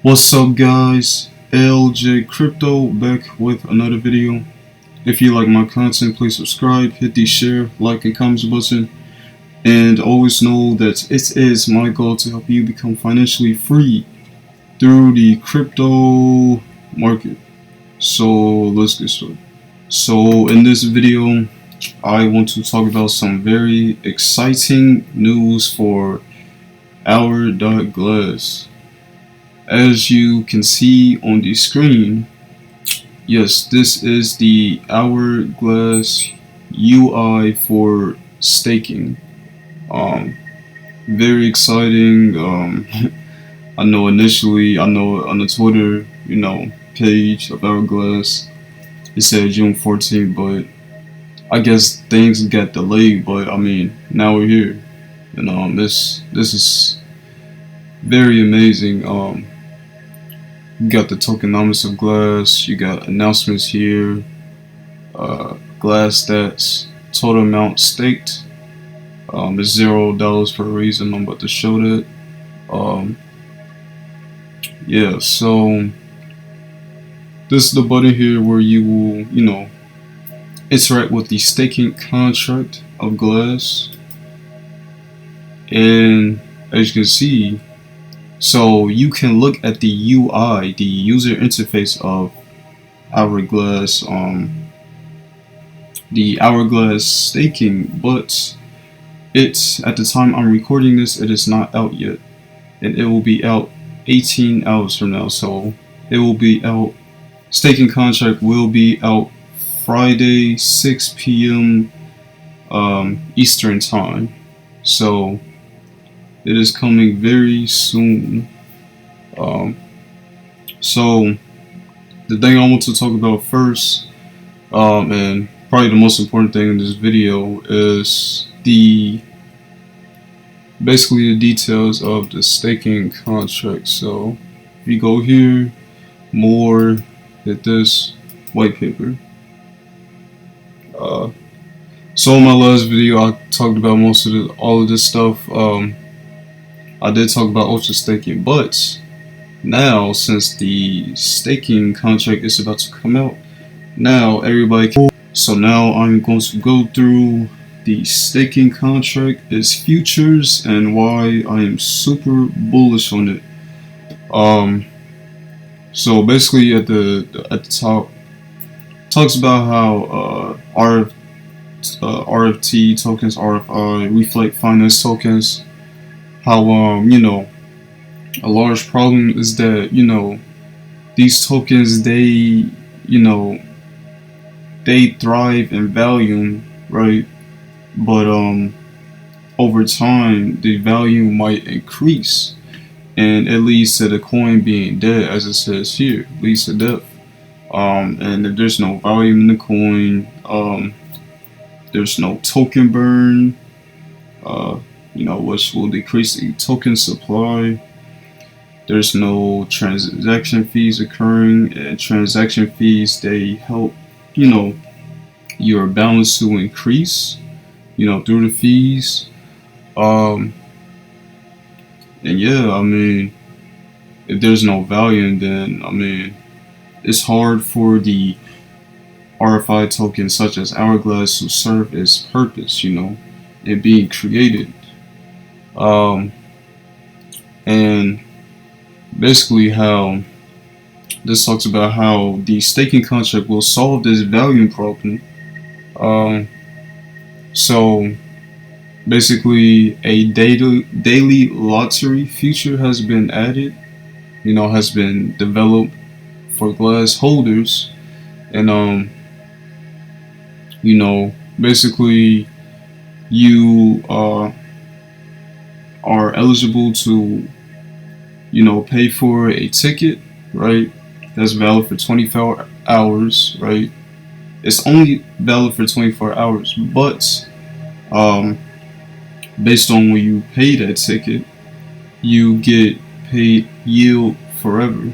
What's up guys, LJ Crypto back with another video. If you like my content, please subscribe, hit the share, like and comments button, and always know that it is my goal to help you become financially free through the crypto market. So let's get started. So in this video I want to talk about some very exciting news for Ourglasss. As you can see on the screen, yes, this is the Ourglass UI for staking. Very exciting. I know on the Twitter, page of Ourglass, it said June 14th, but I guess things got delayed. But I mean, now we're here. This is very amazing. You got the tokenomics of Glass, you got announcements here, Glass stats, total amount staked, is $0 for a reason. I'm about to show that. Yeah, so this is the button here where you will, interact with the staking contract of Glass. And as you can see, so you can look at the UI, the user interface of Ourglass, the Ourglass staking, but it's, at the time I'm recording this, it is not out yet, and it will be out 18 hours from now. So it will be out, staking contract will be out Friday 6 p.m. Eastern time. So it is coming very soon. So the thing I want to talk about first, and probably the most important thing in this video, is basically the details of the staking contract. So if you go here, more, hit this white paper. So in my last video I talked about all of this stuff. I did talk about ultra staking, but now since the staking contract is about to come out, now everybody can. So now I'm going to go through the staking contract, its futures, and why I am super bullish on it. So basically at the top talks about how RFT tokens, RFI, Reflect Finance tokens, how a large problem is that these tokens, they thrive in value, right? But over time the value might increase, and it leads to the coin being dead, as it says here, leads to death. And if there's no value in the coin, there's no token burn, which will decrease the token supply. There's no transaction fees occurring, and transaction fees, they help your balance to increase through the fees. And yeah, I mean, if there's no value, then I mean, it's hard for the RFI tokens such as Ourglass to serve its purpose, and being created. And basically how this talks about how the staking contract will solve this value problem. So basically a daily lottery feature has been added, has been developed for Glass holders. And basically you are eligible to pay for a ticket, right? That's valid for 24 hours, right? It's only valid for 24 hours, but based on when you pay that ticket, you get paid yield forever.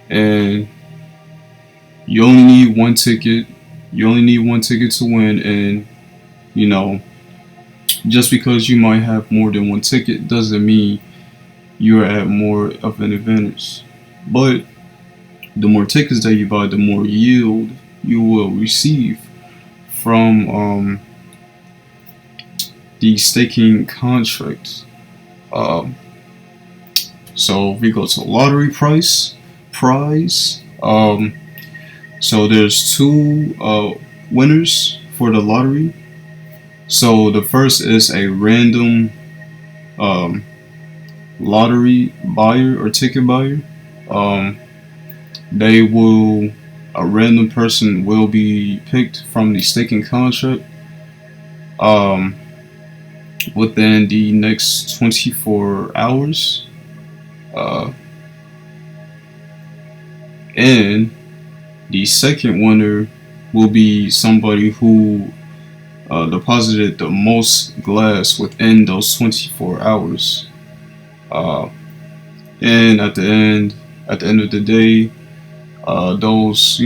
And you only need one ticket, You only need one ticket to win, and you know, just because you might have more than one ticket doesn't mean you're at more of an advantage. But the more tickets that you buy, the more yield you will receive from the staking contracts. Um, so if we go to lottery prize. So there's two winners for the lottery. So the first is a random um, lottery buyer or ticket buyer. Um, they will a random person will be picked from the staking contract um, within the next 24 hours. Uh, and the second winner will be somebody who deposited the most glass within those 24 hours. Uh, and at the end of the day, those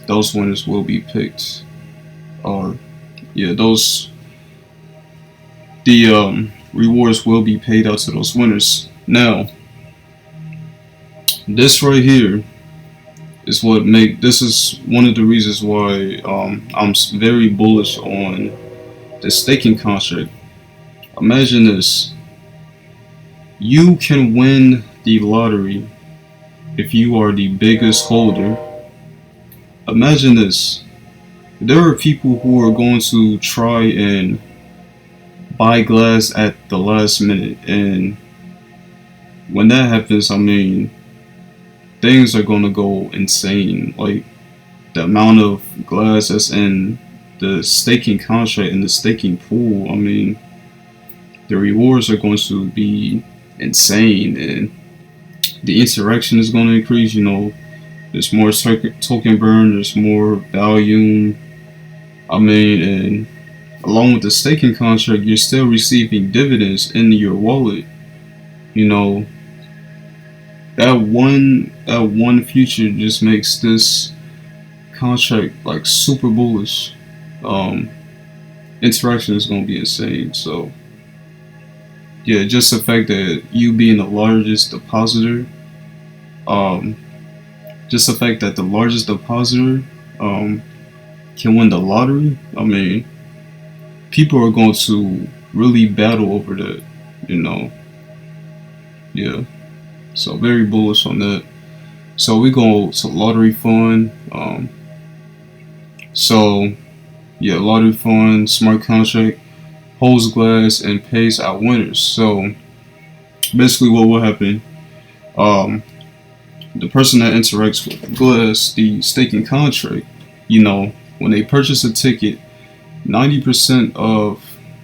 those winners will be picked. Or those the rewards will be paid out to those winners. Now, this right here this is one of the reasons why I'm very bullish on the staking contract. Imagine this: you can win the lottery if you are the biggest holder. Imagine this: there are people who are going to try and buy glass at the last minute, and when that happens, I mean, things are going to go insane. Like, the amount of glass that's in the staking contract and the staking pool, I mean, the rewards are going to be insane, and the interaction is going to increase. There's more token burn, there's more volume. I mean, and along with the staking contract, you're still receiving dividends in your wallet. You know, that one feature just makes this contract like super bullish. Interaction is gonna be insane. So yeah, just the fact that you being the largest depositor, um, just the fact that the largest depositor can win the lottery. I mean, people are going to really battle over that. You know, yeah. So very bullish on that. So we go to lottery fund. So yeah, lottery fund, smart contract, holds glass and pays out winners. So basically, what will happen? The person that interacts with glass, the staking contract, when they purchase a ticket, 90% of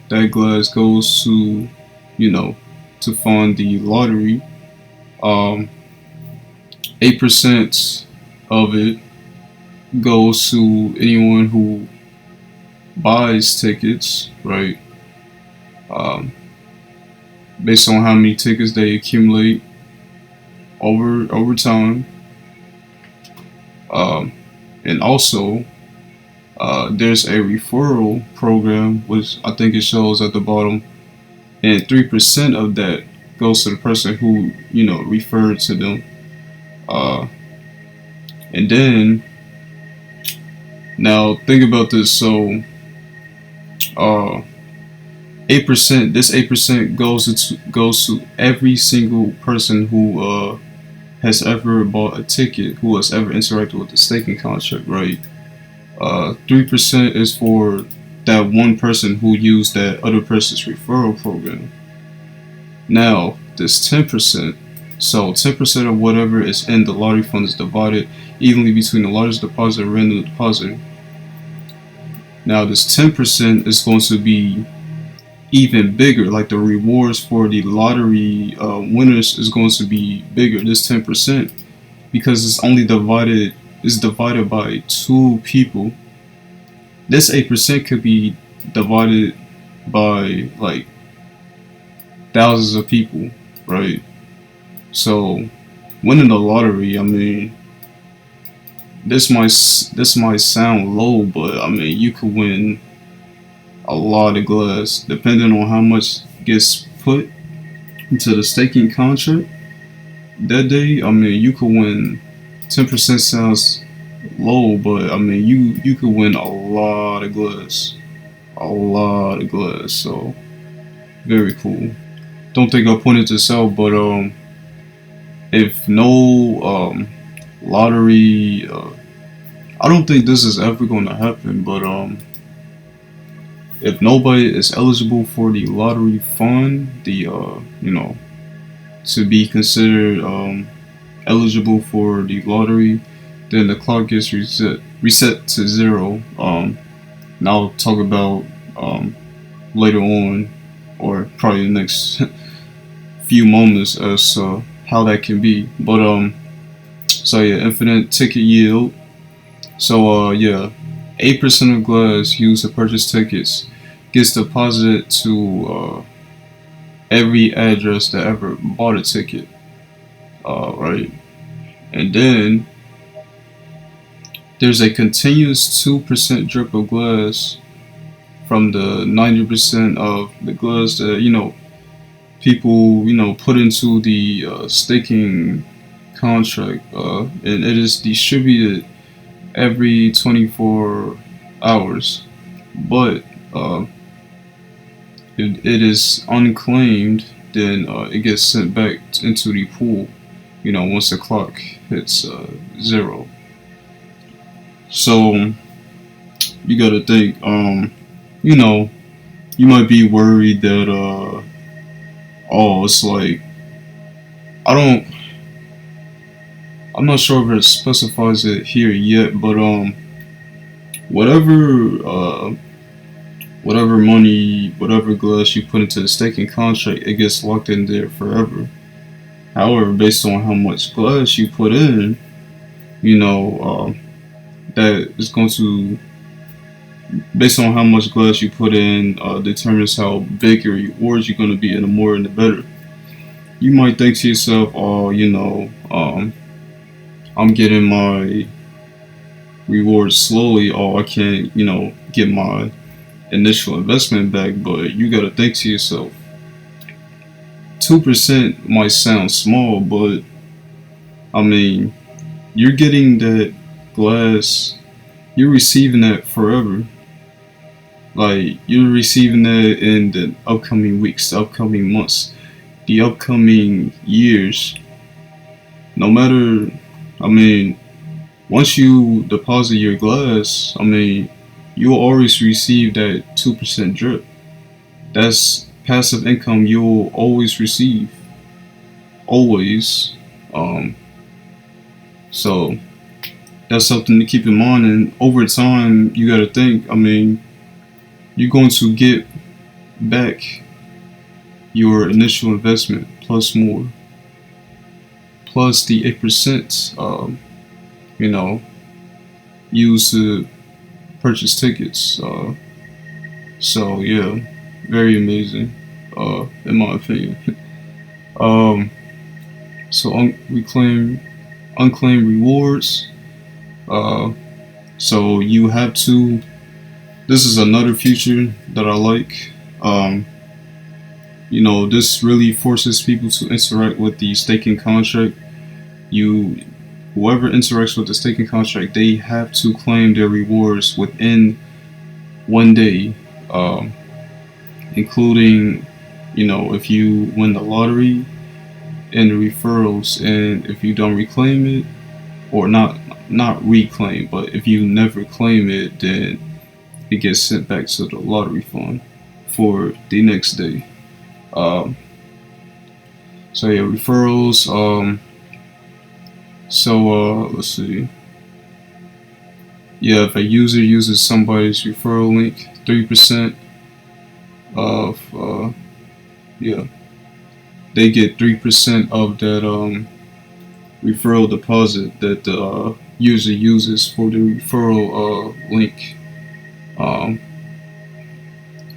that glass goes to, to fund the lottery. 8% of it goes to anyone who buys tickets, right? Based on how many tickets they accumulate over time. And also, there's a referral program, which I think it shows at the bottom, and 3% of that goes to the person who referred to them. And then now think about this. So 8%. This 8% goes to every single person who has ever bought a ticket, who has ever interacted with the staking contract, right? 3% is for that one person who used that other person's referral program. Now, this 10%, so 10% of whatever is in the lottery fund is divided evenly between the largest depositor and random depositor. Now, this 10% is going to be even bigger. Like, the rewards for the lottery winners is going to be bigger, this 10%, because it's divided by 2 people. This 8% could be divided by like thousands of people, right? So winning the lottery, I mean, this might sound low, but I mean you could win a lot of glass depending on how much gets put into the staking contract that day. I mean you could win 10%. Sounds low, but I mean you could win a lot of glass, a lot of glass. So very cool. Don't think I pointed this out, but if no lottery, I don't think this is ever going to happen, but if nobody is eligible for the lottery fund, the to be considered eligible for the lottery, then the clock gets reset to zero. And I'll talk about later on, or probably the next few moments, as how that can be. But so yeah, infinite ticket yield. So yeah, 8% of glass used to purchase tickets gets deposited to every address that ever bought a ticket. Right, and then there's a continuous 2% drip of glass from the 90% of the glass that people put into the staking contract, and it is distributed every 24 hours. But if it is unclaimed, then it gets sent back into the pool. Once the clock hits zero. So you gotta think. You might be worried that it's like I'm not sure if it specifies it here yet, but whatever money, whatever glass you put into the staking contract, it gets locked in there forever. However, based on how much glass you put in, that is going to, based on how much glass you put in, determines how big your rewards you're going to be, and the more and the better. You might think to yourself, I'm getting my rewards slowly, or I can't, get my initial investment back. But you got to think to yourself, 2% might sound small, but I mean, you're getting that glass, you're receiving that forever. Like, you're receiving that in the upcoming weeks, the upcoming months, the upcoming years. No matter, I mean, once you deposit your glass, I mean, you'll always receive that 2% drip. That's passive income you'll always receive. Always. So that's something to keep in mind, and over time you gotta think, I mean, you're going to get back your initial investment plus more, plus the 8% used to purchase tickets. So yeah, very amazing, in my opinion. So unclaimed rewards. So you have to. This is another feature that I like. This really forces people to interact with the staking contract. Whoever interacts with the staking contract, they have to claim their rewards within 1 day, including, if you win the lottery and the referrals, and if you don't reclaim it, or not reclaim, but if you never claim it, then it gets sent back to the lottery fund for the next day. So yeah, referrals. Let's see. Yeah, if a user uses somebody's referral link, 3% of they get 3% of that referral deposit that the user uses for the referral link.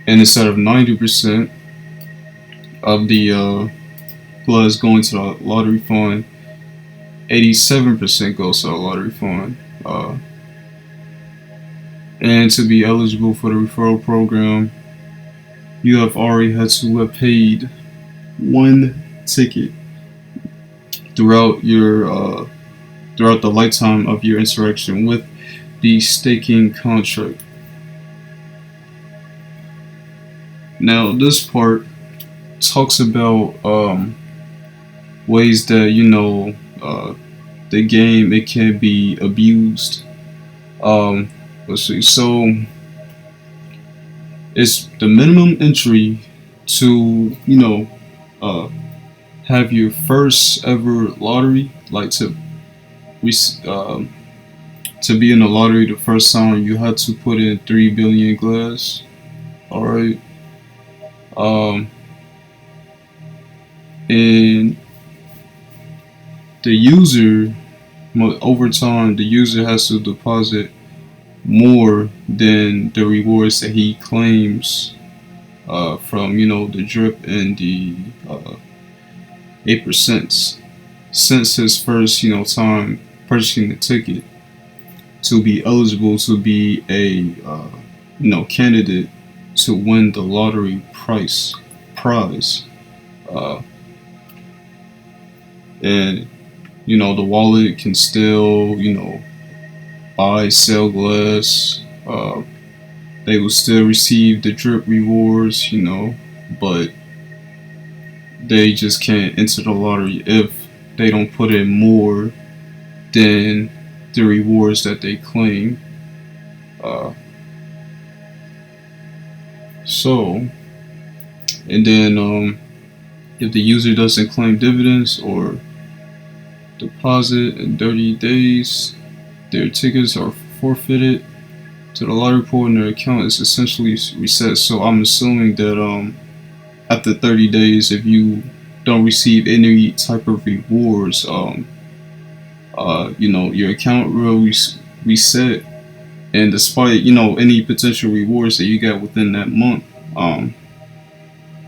And instead of 90% of the glass going to the lottery fund, 87% goes to the lottery fund. And to be eligible for the referral program, you have already had to have paid one ticket throughout your throughout the lifetime of your interaction with the staking contract. Now, this part talks about ways that the game, it can be abused. Let's see. So it's the minimum entry to uh, have your first ever lottery, like um, to be in the lottery the first time. You had to put in 3 billion glass. All right. Um, and the user, over time, the user has to deposit more than the rewards that he claims from the drip and the 8% since his first time purchasing the ticket, to be eligible to be a candidate to win the lottery prize. Uh, and the wallet can still buy, sell glass. They will still receive the drip rewards, but they just can't enter the lottery if they don't put in more than the rewards that they claim. Uh, so, and then if the user doesn't claim dividends or deposit in 30 days, their tickets are forfeited to the lottery pool and their account is essentially reset. So I'm assuming that after 30 days, if you don't receive any type of rewards, your account will reset, and despite any potential rewards that you got within that month,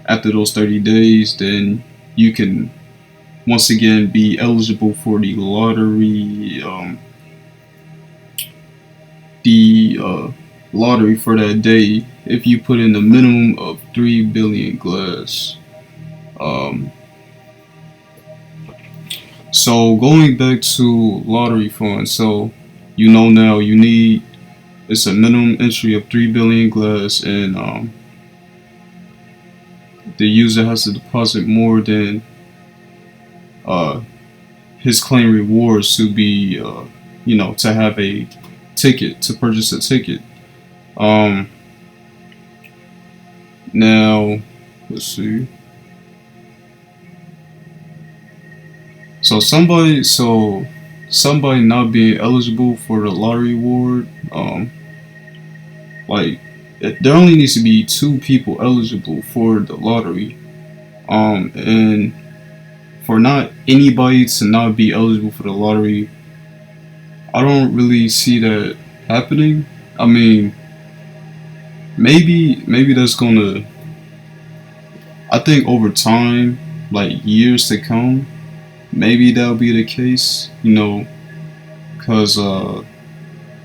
after those 30 days, then you can once again be eligible for the lottery, lottery for that day if you put in a minimum of 3 billion glass. So going back to lottery funds, so now it's a minimum entry of 3 billion glass, and the user has to deposit more than his claim rewards to be to have a ticket, to purchase a ticket. Now let's see. So somebody not being eligible for the lottery reward, like there only needs to be 2 people eligible for the lottery, and for not anybody to not be eligible for the lottery, I don't really see that happening. I mean, maybe that's gonna. I think over time, like years to come, maybe that'll be the case. Because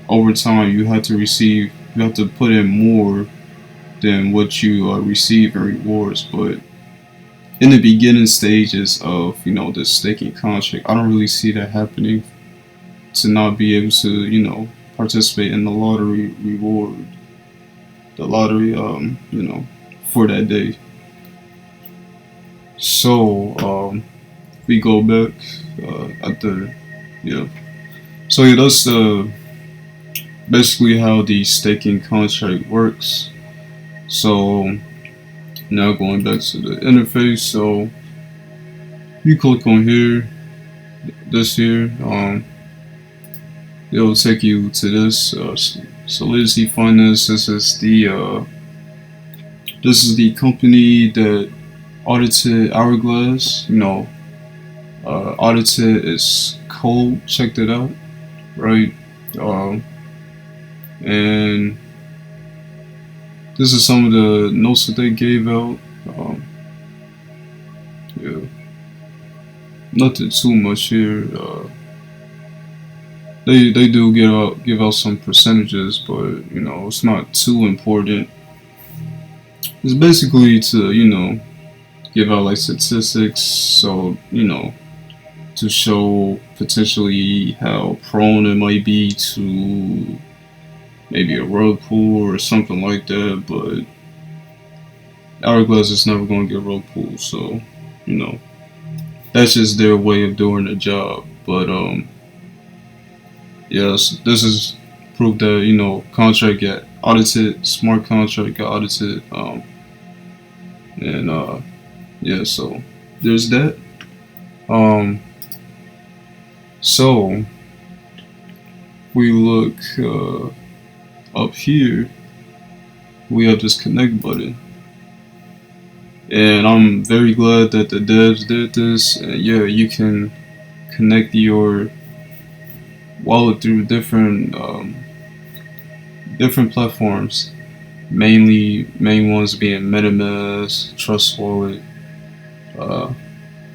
over time you have to put in more than what you receive in rewards. But in the beginning stages of the staking contract, I don't really see that happening, to not be able to participate in the lottery reward, the lottery for that day. So we go back at the yeah. So yeah, that's basically how the staking contract works. So now going back to the interface, so you click on here, this here, it'll take you to this Solidity Finance. This is the company that audited Ourglass. Audited is cold. Checked it out, right? And this is some of the notes that they gave out. Yeah, nothing too much here. they do give out some percentages, but you know it's not too important. It's basically to give out like statistics, so to show potentially how prone it might be to maybe a rug pull or something like that. But Ourglass is never going to get rug pulled, so that's just their way of doing the job. But yes, this is proof that contract got audited, smart contract got audited, and yeah, so there's that. Um, so we look up here, we have this connect button, and I'm very glad that the devs did this. And yeah, you can connect your wallet through different platforms. Main ones being MetaMask, Truswallet.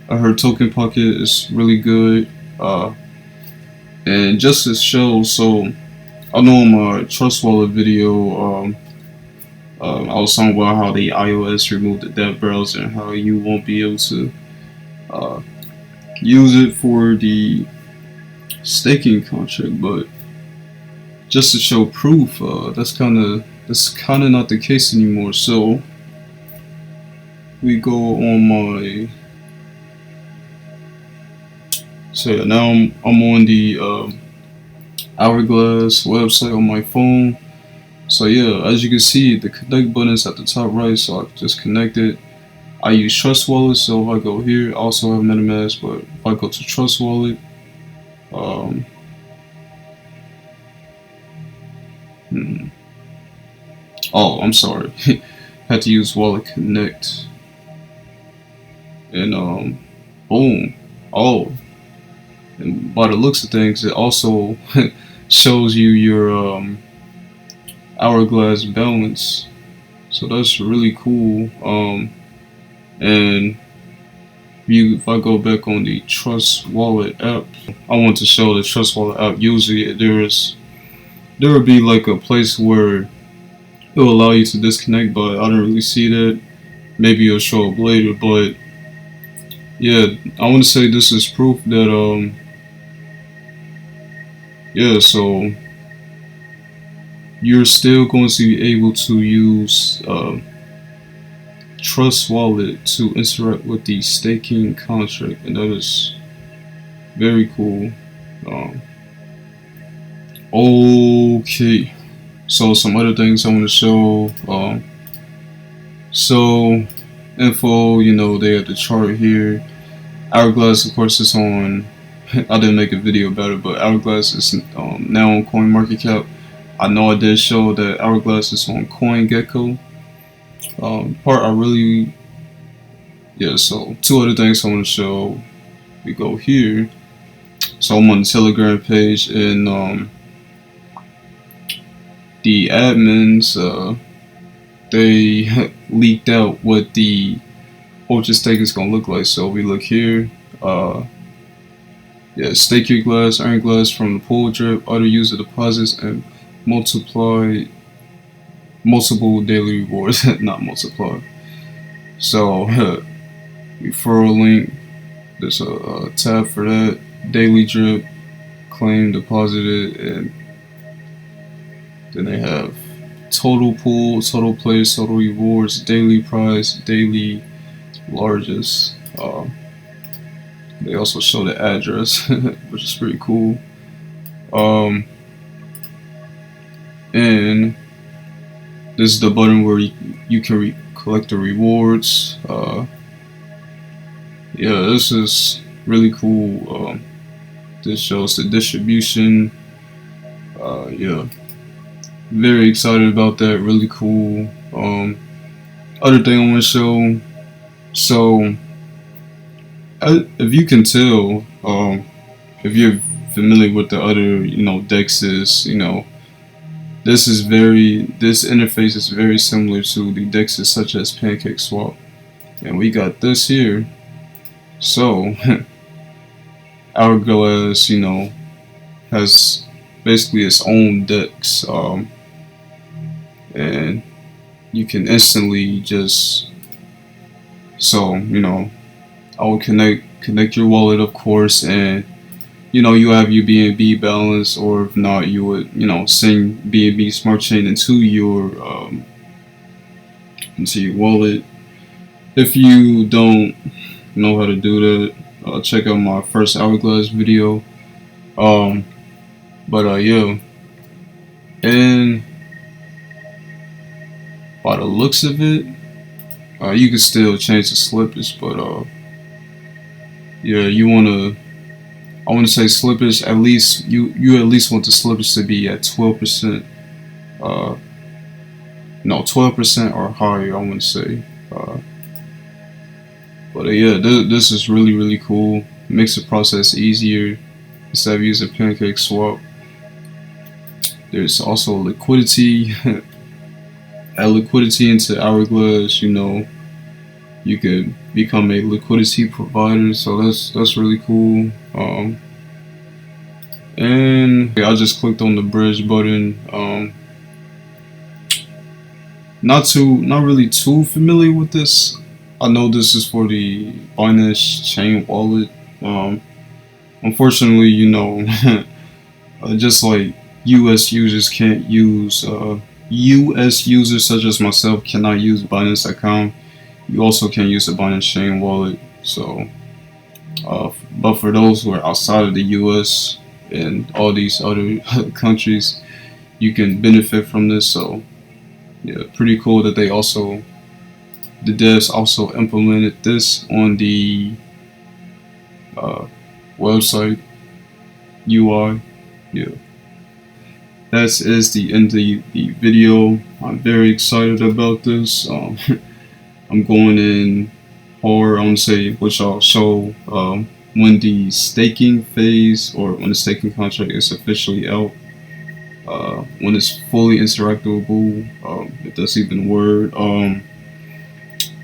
I heard Token Pocket is really good. And just to show, so I know in my Truswallet video, I was talking about how the iOS removed the dev browser and how you won't be able to use it for the staking contract. But just to show proof, that's kind of not the case anymore. So we go on my. So yeah, now I'm on the Ourglass website on my phone. So yeah, as you can see, the connect button is at the top right, so I just connect it. I use Truswallet, so if I go here, I also have MetaMask, but if I go to Truswallet, oh, I'm sorry, had to use Wallet Connect, and boom, oh, and by the looks of things, it also shows you your Ourglass balance, so that's really cool. And if I go back on the Truswallet app, I want to show the Truswallet app. Usually there would be like a place where it will allow you to disconnect, but I don't really see that. Maybe it'll show up later, but yeah, I want to say this is proof that yeah, so you're still going to be able to use Truswallet to interact with the staking contract, and that is very cool. Okay, so some other things I want to show. So info, they have the chart here. Ourglass, of course, is on. I didn't make a video about it, but Ourglass is now on CoinMarketCap. I know I did show that Ourglass is on CoinGecko. So two other things I want to show. We go here. So I'm on the Telegram page, and the admins, they leaked out what the ultra stake is going to look like. So we look here. Stake your glass, earn glass from the pool drip, other user deposits, and multiple daily rewards, not multiply. So referral link, there's a tab for that. Daily drip, claim, deposited, and then they have total pool, total plays, total rewards, daily prize, daily largest. They also show the address, which is pretty cool. And this is the button where you can collect the rewards. Yeah, this is really cool. This shows the distribution. Yeah, very excited about that. Really cool. Other thing I want to show. So, if you can tell, if you're familiar with the other, DEXs, this interface is very similar to the DEXs such as PancakeSwap, and we got this here. So, Ourglass, has basically its own DEX, and you can instantly just, so I would connect your wallet, of course, and you have your BNB balance, or if not, you would send BNB Smart Chain into your wallet. If you don't know how to do that, check out my first Ourglass video. But yeah, and by the looks of it, you can still change the slippage, but yeah, I want to say slippage, at least you at least want the slippage to be at 12%. No, 12% or higher, I want to say. But yeah, this is really cool. Makes the process easier instead of using Pancake Swap. There's also liquidity. Add liquidity into Ourglass. You could become a liquidity provider, so that's really cool. And I just clicked on the bridge button. Not really too familiar with this. I know this is for the Binance chain wallet. Unfortunately, just like U.S. users can't use, U.S. users such as myself cannot use Binance.com. You also can't use the Binance chain wallet. So, but for those who are outside of the U.S. and all these other countries, you can benefit from this. So, yeah, pretty cool that the devs also implemented this on the website UI. Yeah, that is the end of the video. I'm very excited about this. I'm going in hard. I want to say, which I'll show when the staking phase, or when the staking contract is officially out. When it's fully interactable, if that's even a word.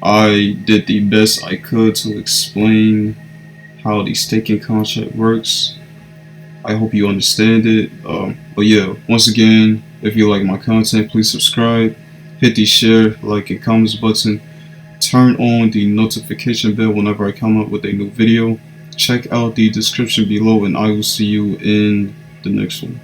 I did the best I could to explain how the staking contract works. I hope you understand it. But yeah, once again, if you like my content, please subscribe, hit the share, like, and comments button, turn on the notification bell whenever I come up with a new video. Check out the description below, and I will see you in the next one.